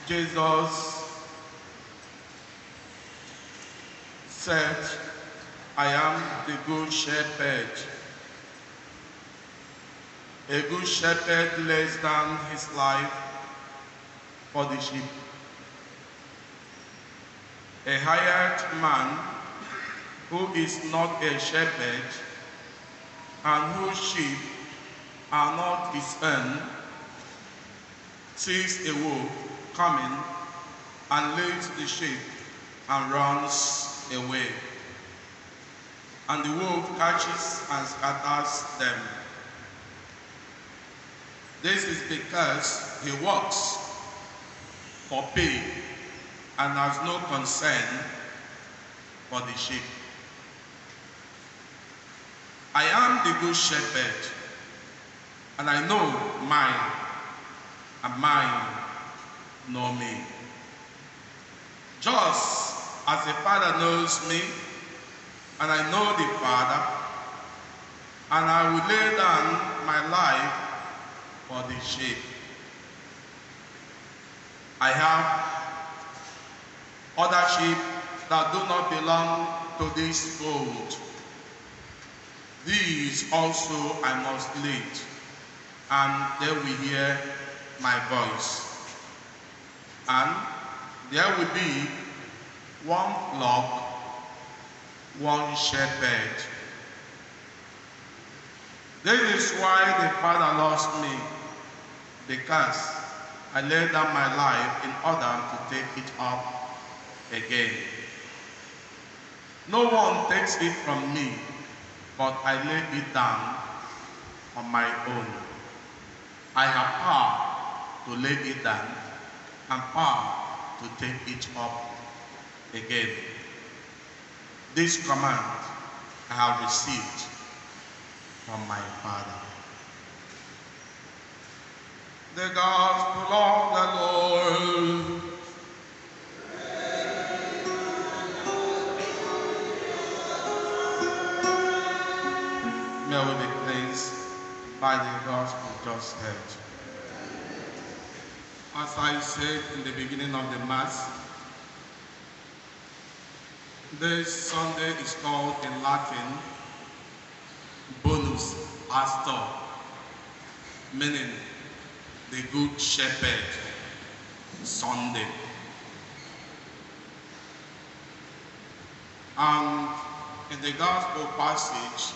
Jesus said, I am the good shepherd. A good shepherd lays down his life for the sheep. A hired man who is not a shepherd and whose sheep are not his own sees a wolf coming and leaves the sheep and runs away. And the wolf catches and scatters them. This is because he works for pay and has no concern for the sheep. I am the good shepherd, and I know mine, and mine know me. Just as the Father knows me, and I know the Father, and I will lay down my life for the sheep. I have other sheep that do not belong to this fold. These also I must lead, and they will hear my voice. And there will be one flock, one shepherd. This is why the Father loves me, because I laid down my life in order to take it up again. No one takes it from me, but I lay it down on my own. I have power to lay it down and power to take it up again. This command I have received from my Father. The gospel of the Lord. May we be cleansed by the gospel just heard. As I said in the beginning of the Mass, this Sunday is called in Latin Bonus Pastor, meaning the Good Shepherd Sunday. And in the gospel passage,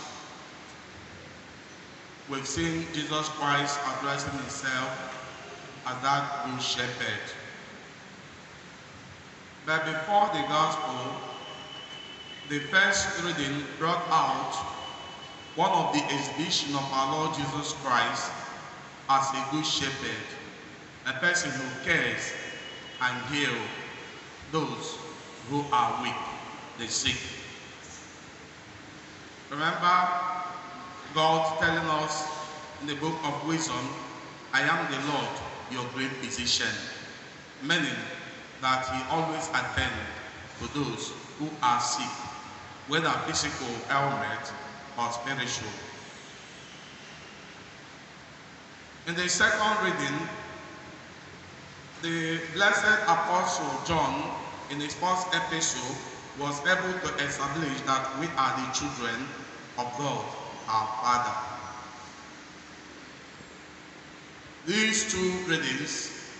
we've seen Jesus Christ addressing himself as that good shepherd. But before the gospel, the first reading brought out one of the exhibitions of our Lord Jesus Christ as a good shepherd, a person who cares and heals those who are weak, the sick. Remember God telling us in the book of Wisdom, I am the Lord, your great physician, meaning that he always attends to those who are sick, whether physical ailment or spiritual. In the second reading, the blessed Apostle John, in his first epistle, was able to establish that we are the children of God, our Father. These two readings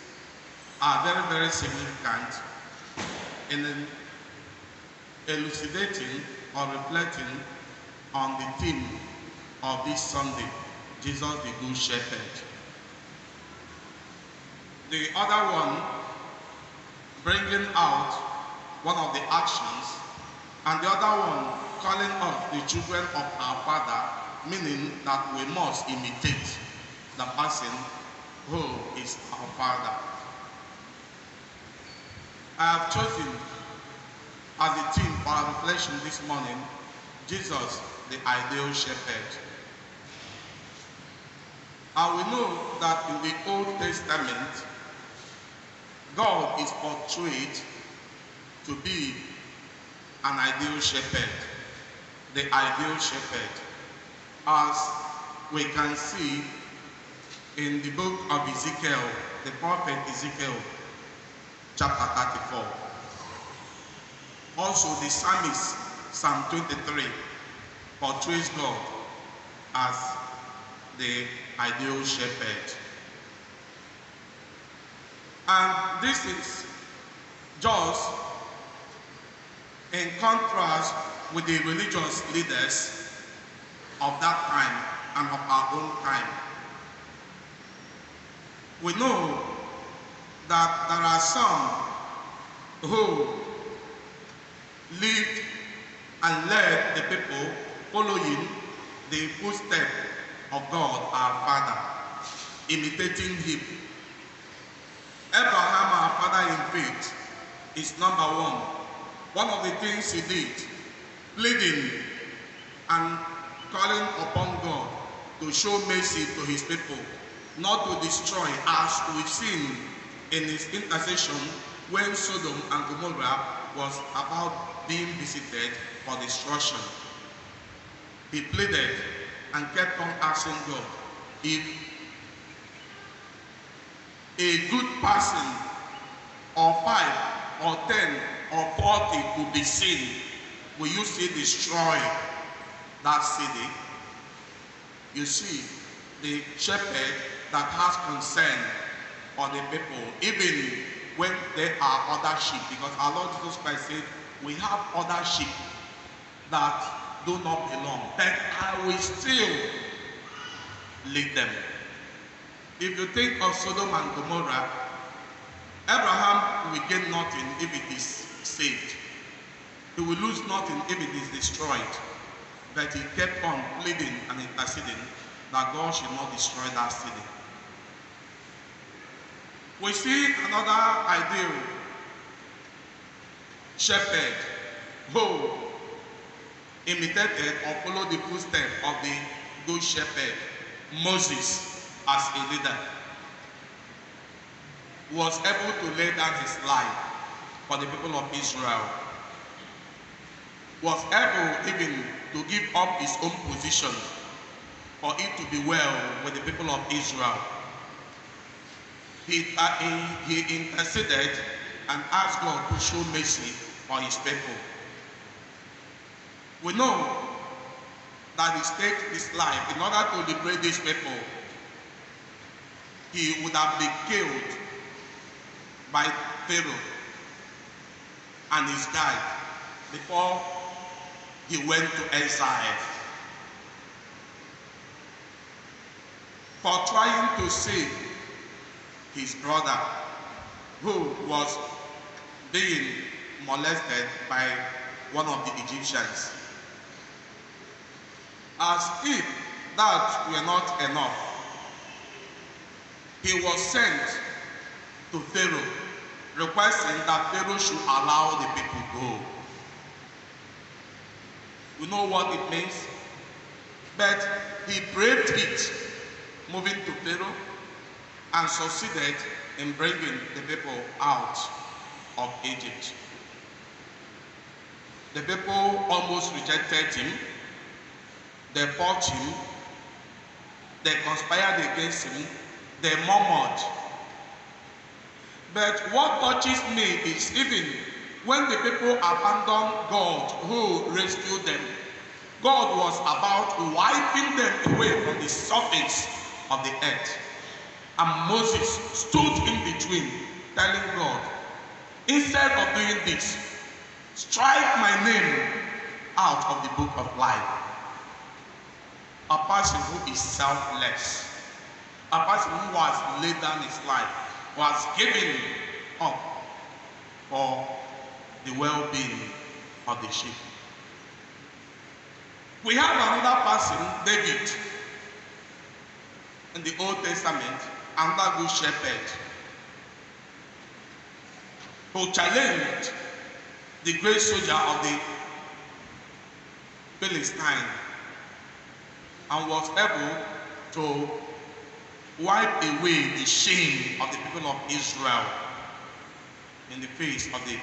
are very, very significant in elucidating or reflecting on the theme of this Sunday, Jesus the Good Shepherd. The other one bringing out one of the actions, and the other one calling us the children of our Father, meaning that we must imitate the person who is our Father. I have chosen as the theme for our reflection this morning, Jesus, the ideal shepherd. And we know that in the Old Testament, God is portrayed to be an ideal shepherd, the ideal shepherd, as we can see in the book of Ezekiel, the prophet Ezekiel, chapter 34. Also, the psalmist, Psalm 23, portrays God as the ideal shepherd. And this is just in contrast with the religious leaders of that time and of our own time. We know that there are some who lived and led the people following the footsteps of God our Father, imitating him. Abraham, our father in faith, is number one. One of the things he did, pleading and calling upon God to show mercy to his people, not to destroy, as we've seen in his intercession when Sodom and Gomorrah was about being visited for destruction. He pleaded and kept on asking God, if a good person or 5 or 10 or 40 could be seen, will you still destroy that city? You see, the shepherd that has concern for the people, even when there are other sheep, because our Lord Jesus Christ said, we have other sheep that do not belong, but I will still lead them. If you think of Sodom and Gomorrah, Abraham will gain nothing if it is saved. He will lose nothing if it is destroyed. But he kept on pleading and interceding that God should not destroy that city. We see another ideal shepherd who imitated or followed the footsteps of the good shepherd, Moses, as a leader, was able to lay down his life for the people of Israel, was able even to give up his own position for it to be well with the people of Israel. He interceded and asked God to show mercy for his people. We know that he staked his life in order to liberate these people. He would have been killed by Pharaoh and his guide before he went to exile. For trying to save his brother who was being molested by one of the Egyptians. As if that were not enough, he was sent to Pharaoh, requesting that Pharaoh should allow the people go. We know what it means, but he braved it, moving to Pharaoh, and succeeded in bringing the people out of Egypt. The people almost rejected him. They fought him. They conspired against him. They murmured. But what touches me is even when the people abandoned God who rescued them, God was about wiping them away from the surface of the earth. And Moses stood in between, telling God, instead of doing this, strike my name out of the book of life. A person who is selfless, a person who has laid down his life, who has given up for the well-being of the sheep. We have another person, David, in the Old Testament, another good shepherd, who challenged the great soldier of the Philistine and was able to wipe away the shame of the people of Israel in the face of the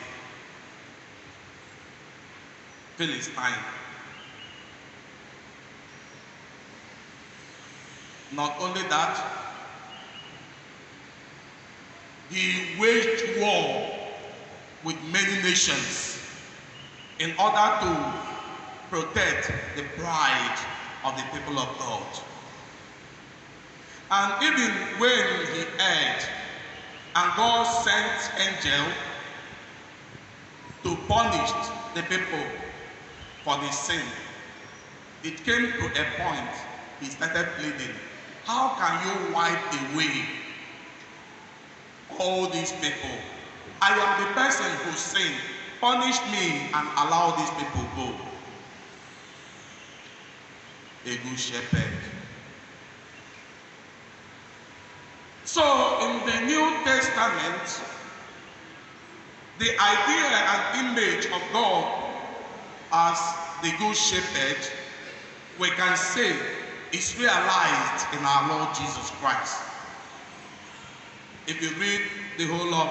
Philistine. Not only that, he waged war with many nations in order to protect the pride of the people of God. And even when he heard, and God sent angel to punish the people for the sin, it came to a point he started pleading, how can you wipe away all these people? I am the person who sinned. Punish me and allow these people go. A good shepherd. So in the New Testament, the idea and image of God as the good shepherd, we can say, is realized in our Lord Jesus Christ. If you read the whole of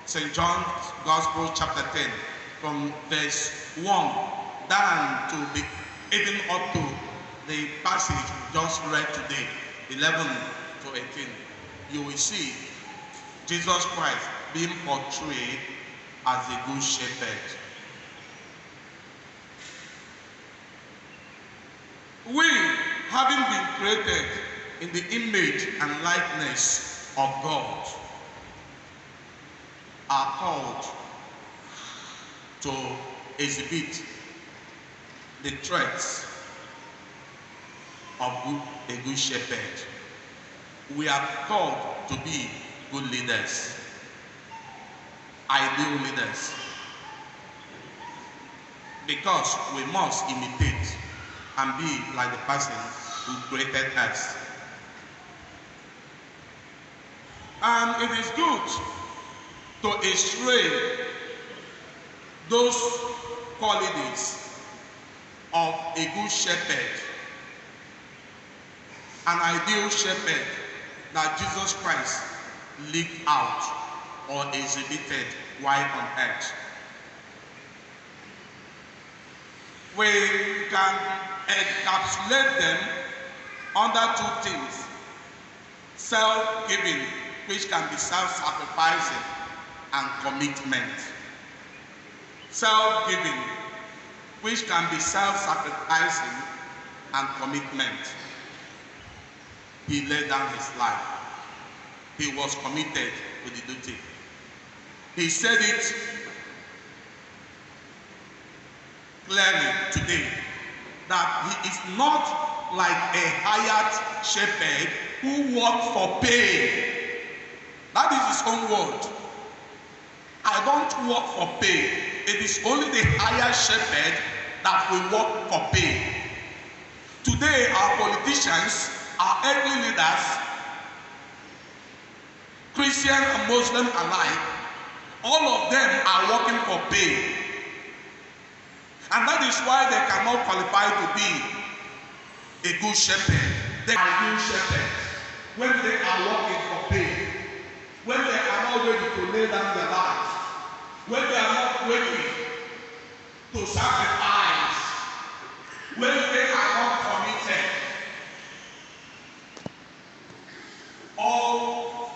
St. John's Gospel chapter 10, from verse 1 down to the even up to the passage just read today, 11 to 18, you will see Jesus Christ being portrayed as a good shepherd. We, having been created in the image and likeness of God, are called to exhibit the traits of a good shepherd. We are called to be good leaders, ideal leaders, because we must imitate and be like the person who created us. And it is good to estray those qualities of a good shepherd, an ideal shepherd that Jesus Christ lived out or exhibited while on earth. We can encapsulate them under two things: self-giving, which can be self-sacrificing, and commitment. Self-giving, which can be self-sacrificing, and commitment. He laid down his life. He was committed to the duty. He said it clearly today that he is not like a hired shepherd who works for pay. That is his own word. I don't work for pay. It is only the hired shepherd that will work for pay. Today, our politicians, our earthly leaders, Christian and Muslim alike, all of them are working for pay. And that is why they cannot qualify to be a good shepherd. They are good shepherds when they are working for pay, when they are not ready to lay down their lives, when they are not ready to sacrifice, when they are not committed. All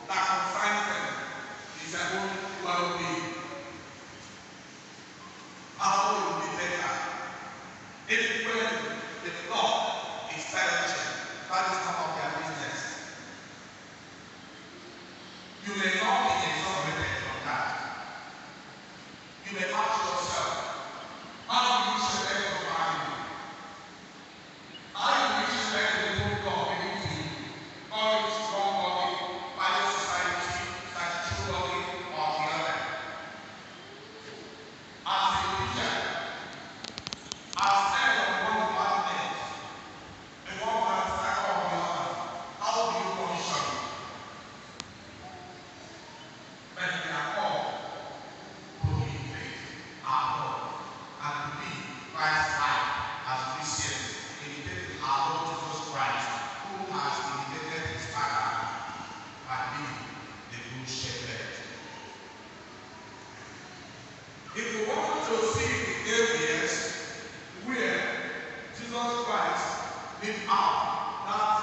that concerns them is their own well-being. How will be better? If when the flock is fellowship, that is none of their business. You may not be exonerated from that. You may ask yourself, how do you shepherd your family? How do you shepherd the whole God given to you? God is one body, by society, statutory body, or the other. As a teacher, as head of one department, and one man's cycle of the other, how do you function? When we are called to imitate our Lord and to be Christ-like as Christians, imitate our Lord Jesus Christ, who has imitated his Father by being the good shepherd. If we want to see the areas where Jesus Christ lived out that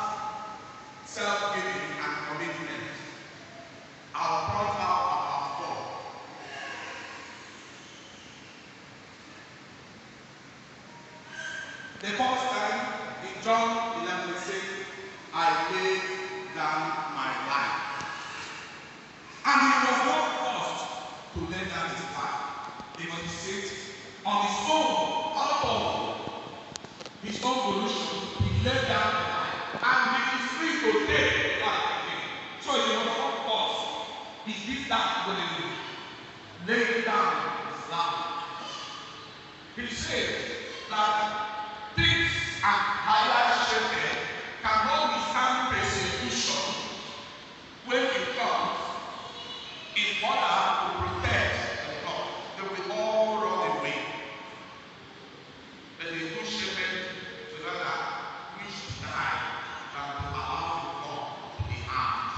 self-giving and commitment, I'll point out about four. The first time in John 11 it says, I laid down my life. And he was not forced to lay down his life. Because he said, on his own, out of his own volition, he laid down his life. And he is free to take life again. So he was not forced. He did that willingly. Laid down his life. He said that things and higher shepherd cannot withstand persecution when it comes in order to protect the flock. They will all run away. But the good shepherd rather wish to die than to allow the flock to be harmed.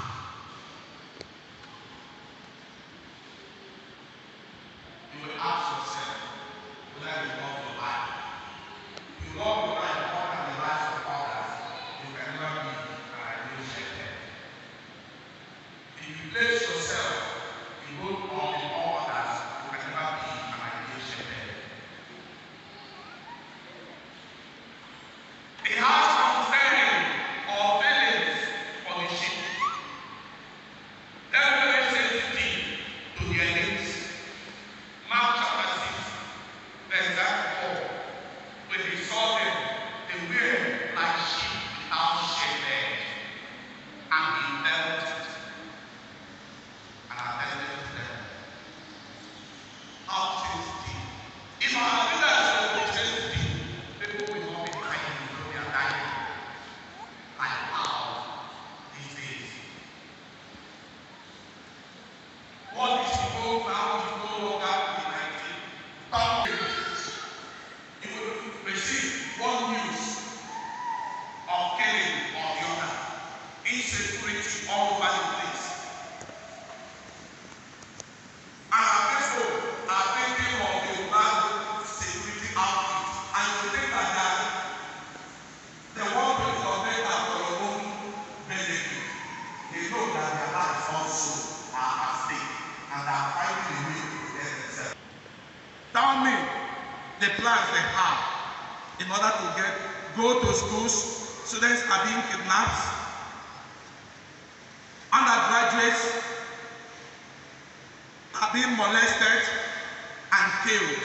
You will ask yourself, will I love your life? You love your life more than the lives of others, you cannot be an ideal shepherd. If you place yourself in both of the others, you cannot be an ideal shepherd. He has concern or feelings for the sheep. They're very sensitive to their needs. Mark chapter 6, verse 4. When he saw them, they were like sheep without shepherd, and he felt it and attended to them. How sensitive. If our leaders were sensitive, people will not be dying, they are dying. Like how these days. What is people now is no longer COVID-19. You will receive one news of killing or the other, insecurity all over the place. And people are thinking of the bad security outfit, and you think that they want to protect that for your own benefit. They know that their lives also are at stake, and they are fighting a way to protect themselves. Tell me the plans they have in order to go to schools. Students are being kidnapped. Undergraduates are being molested and killed.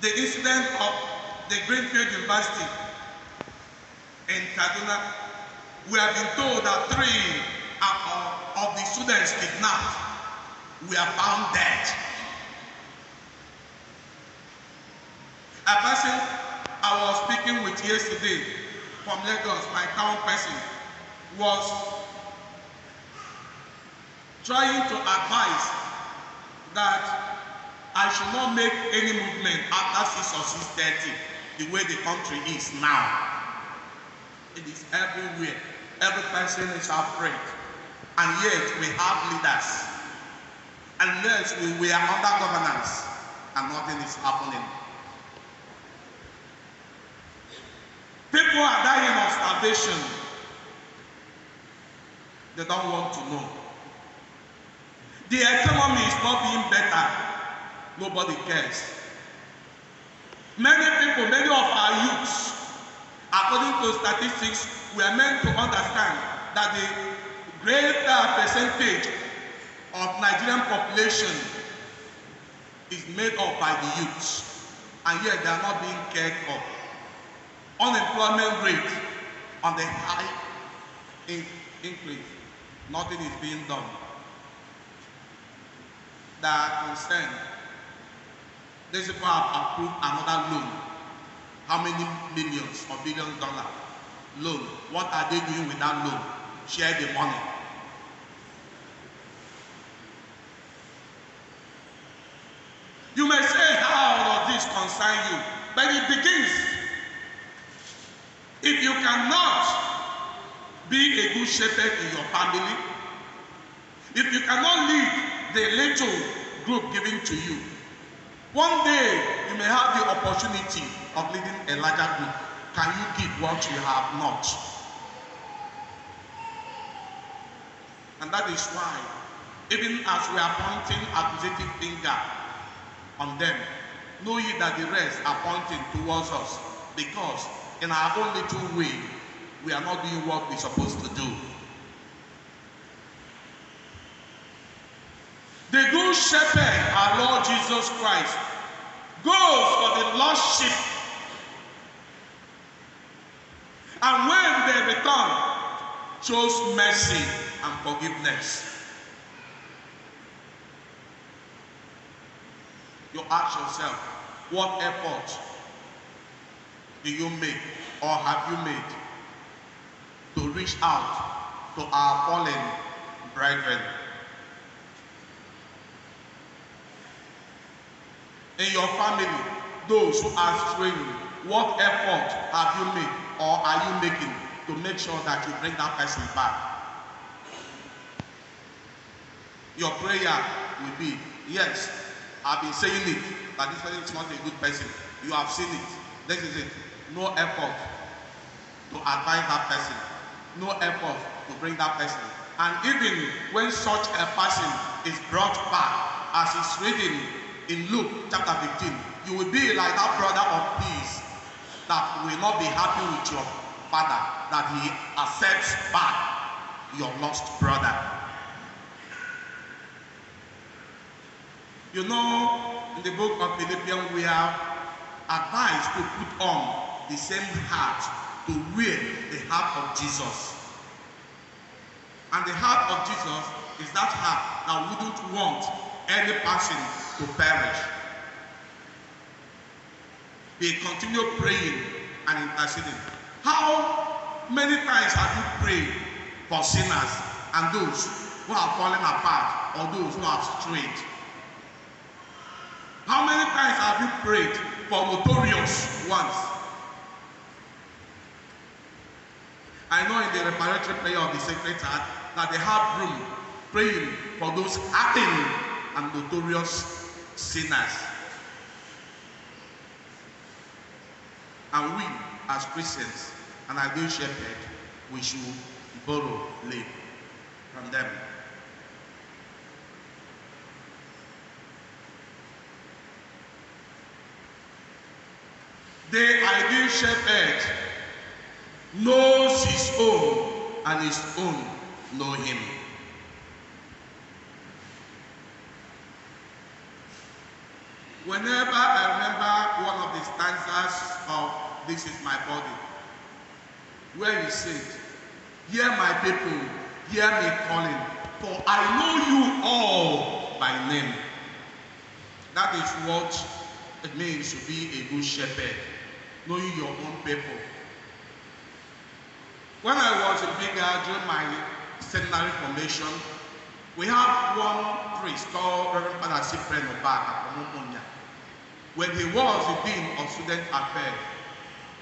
The incident of the Greenfield University in Kaduna, we have been told that 3 of the students kidnapped were found dead. A person I was speaking with yesterday from Lagos, my town person, was trying to advise that I should not make any movement after 6 or 6:30, the way the country is now. It is everywhere. Every person is afraid. And yet we have leaders. Unless we are under governance and nothing is happening. People are dying of starvation. They don't want to know. The economy is not being better. Nobody cares. Many people, many of our youths, according to statistics, we are meant to understand that the greater percentage of Nigerian population is made up by the youths, and yet they are not being cared for. Unemployment rate on the high increase. Nothing is being done. They are concerned. These people have approved another loan. How many millions or billions dollars loan? What are they doing with that loan? Share the money. You may say, how does this concern you? But it begins. If you cannot be a good shepherd in your family, if you cannot lead the little group given to you, one day you may have the opportunity of leading a larger group. Can you give what you have not? And that is why, even as we are pointing accusative finger on them, know ye that the rest are pointing towards us, because in our own little way, we are not doing what we're supposed to do. The good shepherd, our Lord Jesus Christ, goes for the lost sheep. And when they return, shows mercy and forgiveness. You ask yourself, what effort do you make or have you made to reach out to our fallen brethren? In your family, those who are straying, what effort have you made or are you making to make sure that you bring that person back? Your prayer will be, yes, I've been saying it, that this person is not a good person. You have seen it. This is it. No effort to advise that person. No effort to bring that person. And even when such a person is brought back, as is written in Luke chapter 15, you will be like that brother of peace that will not be happy with your father, that he accepts back your lost brother. You know, in the book of Philippians, we are advised to put on the same heart, to wear the heart of Jesus. And the heart of Jesus is that heart that wouldn't want any person to perish. They continue praying and interceding. How many times have you prayed for sinners and those who are falling apart or those who have strayed? How many times have you prayed for notorious ones? I know in the reparatory prayer of the Sacred Heart that they have room praying for those hardened and notorious sinners. And we, as Christians and as good shepherd, we should borrow live from them. The ideal shepherd knows his own, and his own know him. Whenever I remember one of the stanzas of This Is My Body, where he said, "Hear my people, hear me calling, for I know you all by name." That is what it means to be a good shepherd, knowing your own people. When I was in Bigga during my seminary formation, we had one priest called Reverend Father Cyprian Obaka from Umunya. When he was the Dean of Student Affairs,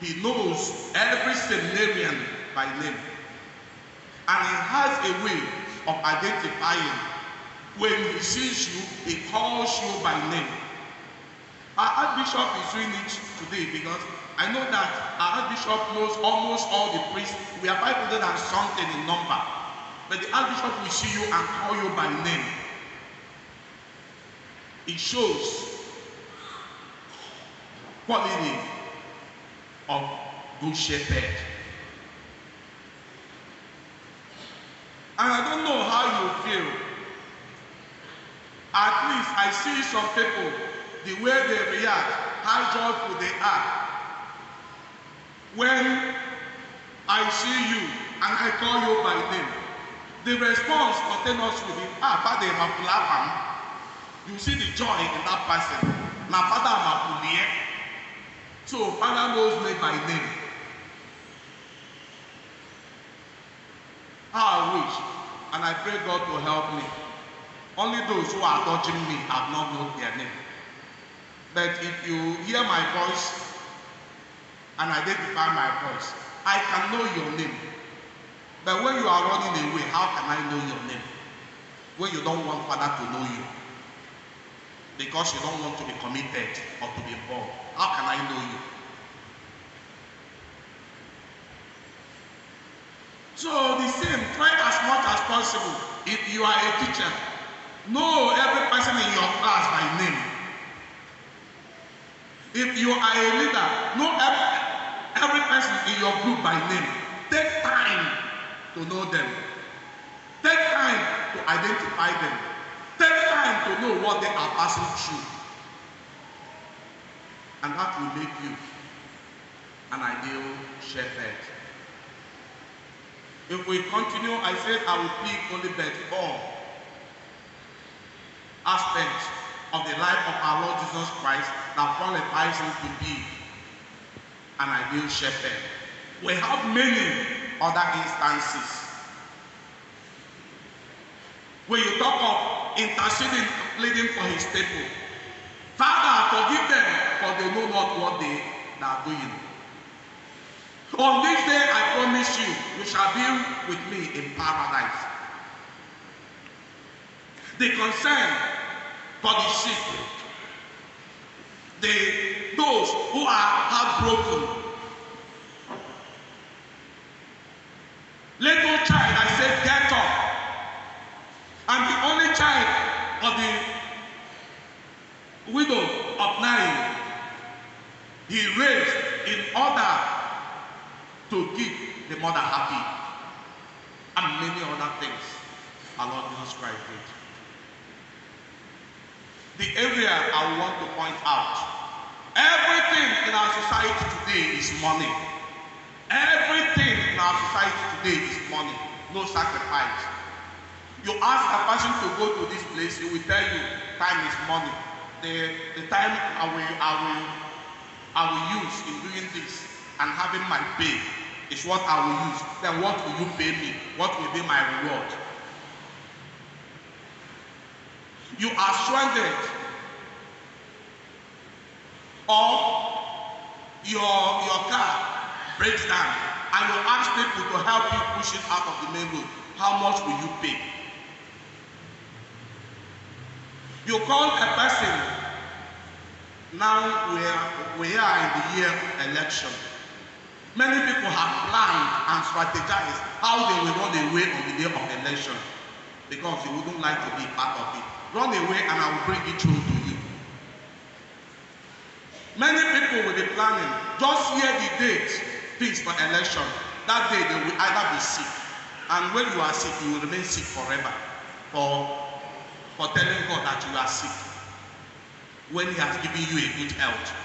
he knows every seminarian by name. And he has a way of identifying. When he sees you, he calls you by name. Our Archbishop is doing it today because I know that our Archbishop knows almost all the priests. We are 500 and something in number. But the Archbishop will see you and call you by name. It shows quality of good shepherd. And I don't know how you feel. At least I see some people, the way they react, how joyful they are. When I see you and I call you by name, the response continuously will be, Father Mapulapam. You see the joy in that person. Now, Father Mapulie. So, Father knows me by name. How I wish, and I pray God to help me. Only those who are touching me have not known their name. But if you hear my voice and identify my voice, I can know your name. But when you are running away, how can I know your name? When you don't want Father to know you. Because you don't want to be committed or to be involved. How can I know you? So the same, try as much as possible. If you are a teacher, know every person in your class by name. If you are a leader, know every person in your group by name. Take time to know them. Take time to identify them. Take time to know what they are passing through. And that will make you an ideal shepherd. If we continue, I said I will pick only but 4 aspects of the life of our Lord Jesus Christ that qualifies him to be an ideal shepherd. We have many other instances. When you talk of interceding, pleading for his people, Father, forgive them, for they know not what they are doing. On this day, I promise you, you shall be with me in paradise. The concern for the sick, those who are heartbroken. Little child, I said, get up. I'm the only child of the widow of Nain. He raised in order to keep the mother happy, and many other things our Lord Jesus Christ did. The area I want to point out, everything in our society today is money. Everything in our society today is money, no sacrifice. You ask a person to go to this place, he will tell you time is money. The time I will use in doing this and having my pay is what I will use. Then what will you pay me? What will be my reward? You are stranded, or your car breaks down and you ask people to help you push it out of the main road. How much will you pay? You call a person. Now we are in the year of election. Many people have planned and strategized how they will run away on the day of election because they wouldn't like to be part of it. Run away and I will bring it through to you. Many people will be planning, just hear the date fixed for election. That day they will either be sick, and when you are sick, you will remain sick forever for telling God that you are sick when he has given you a good health.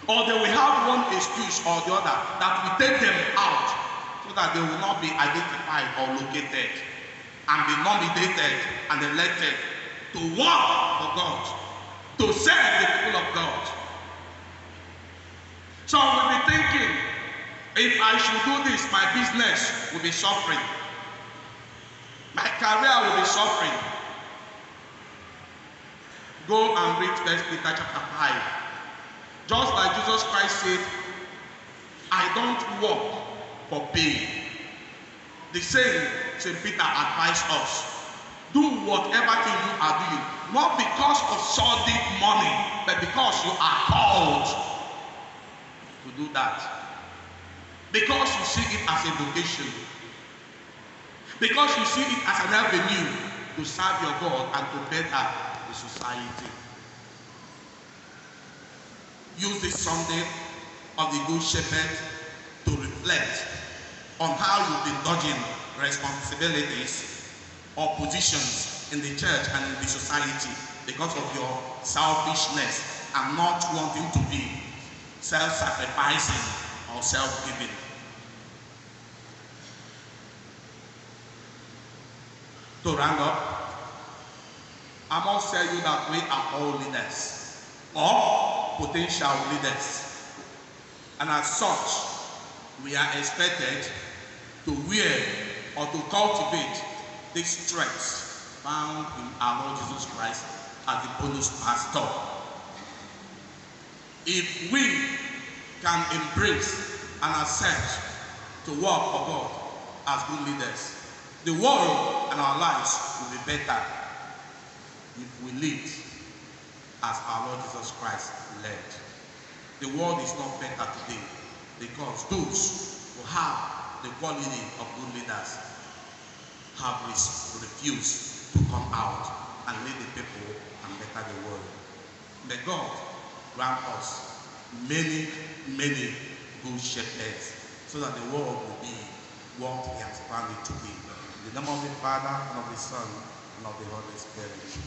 Or they will have one excuse or the other that will take them out so that they will not be identified or located and be nominated and elected to work for God, to serve the people of God. So we'll be thinking, if I should do this, my business will be suffering. My career will be suffering. Go and read 1 Peter chapter 5. Just like Jesus Christ said, I don't work for pay. The same St. Peter advised us. Do whatever thing you are doing, not because of sordid money, but because you are called to do that. Because you see it as a vocation. Because you see it as an avenue to serve your God and to better the society. Use this Sunday of the Good Shepherd to reflect on how you've been dodging responsibilities or positions in the church and in the society because of your selfishness and not wanting to be self-sacrificing or self-giving. To round up, I must tell you that we are all leaders or potential leaders, and as such, we are expected to wear or to cultivate these strengths found in our Lord Jesus Christ as the bonus pastor. If we can embrace and accept to work for God as good leaders, the world and our lives will be better if we lead as our Lord Jesus Christ led. The world is not better today because those who have the quality of good leaders have refused to come out and lead the people and better the world. May God grant us many, many good shepherds, so that the world will be what He has planned it to be. In the name of the Father, and of the Son, and of the Holy Spirit.